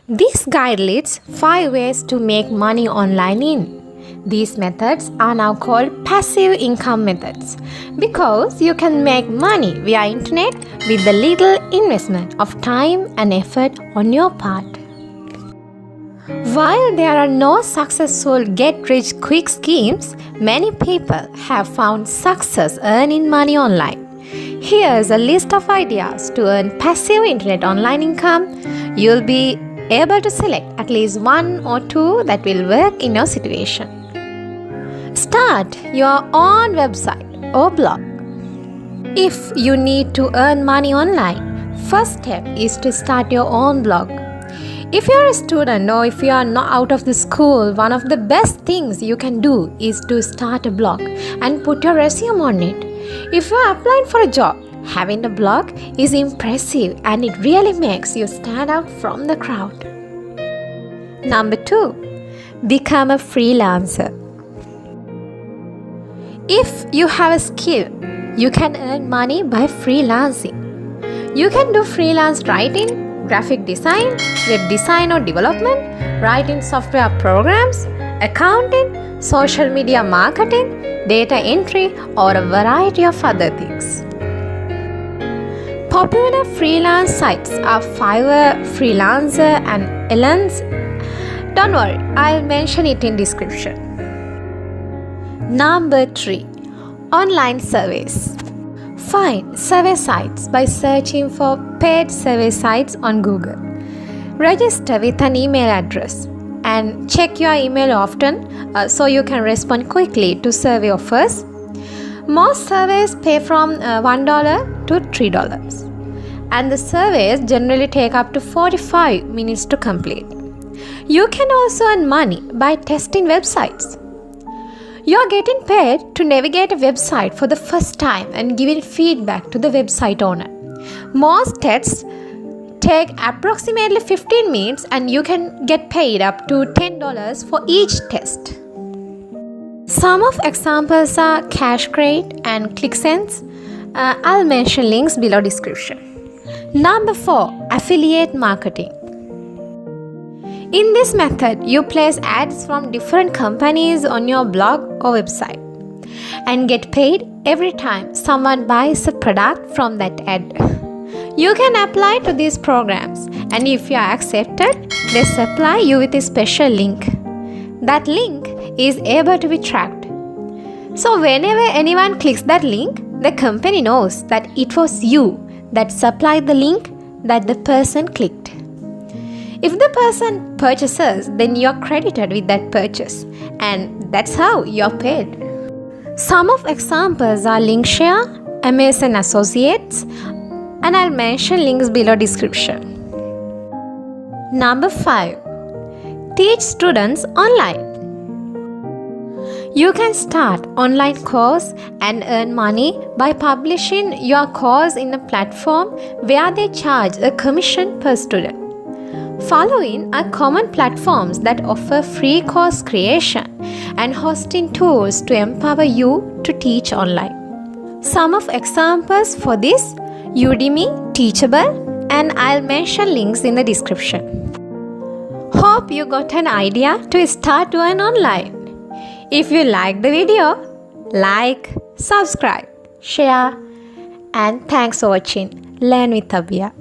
This guide lists 5 ways to make money online in. These methods are now called passive income methods because you can make money via internet with the little investment of time and effort on your part. While there are no successful get-rich-quick schemes, many people have found success earning money online. Here's a list of ideas to earn passive internet online income. You'll be able to select at least 1 or 2 that will work in your situation. Start your own website or blog. If you need to earn money online, first step is to start your own blog. If you're a student or if you are not out of the school, one of the best things you can do is to start a blog and put your resume on it. If you are applying for a job, having a blog is impressive and it really makes you stand out from the crowd. Number 2, become a freelancer. If you have a skill, you can earn money by freelancing. You can do freelance writing, graphic design, web design or development, writing software programs, accounting, social media marketing, data entry, or a variety of other things. Popular freelance sites are Fiverr, Freelancer, and Elance. Don't worry, I'll mention it in description. Number 3, online surveys. Find survey sites by searching for paid survey sites on Google. Register with an email address and check your email often so you can respond quickly to survey offers. Most surveys pay from $1 to $3, and the surveys generally take up to 45 minutes to complete. You can also earn money by testing websites. You are getting paid to navigate a website for the first time and giving feedback to the website owner. Most tests take approximately 15 minutes and you can get paid up to $10 for each test. Some of examples are CashCrate and ClickSense. I'll mention links below description. Number 4, affiliate marketing. In this method, you place ads from different companies on your blog or website and get paid every time someone buys a product from that ad. You can apply to these programs, and if you are accepted, they supply you with a special link. That link is able to be tracked. So whenever anyone clicks that link, the company knows that it was you that supplied the link that the person clicked. If the person purchases, then you're credited with that purchase, and that's how you're paid. Some of examples are Linkshare, Amazon Associates, and I'll mention links below description. Number 5, teach students online. You can start online course and earn money by publishing your course in a platform where they charge a commission per student. Following are common platforms that offer free course creation and hosting tools to empower you to teach online. Some of examples for this: Udemy, Teachable, and I'll mention links in the description. Hope you got an idea to start to earn online. If you like the video, like, subscribe, share, and thanks for watching Learn with Abhiya.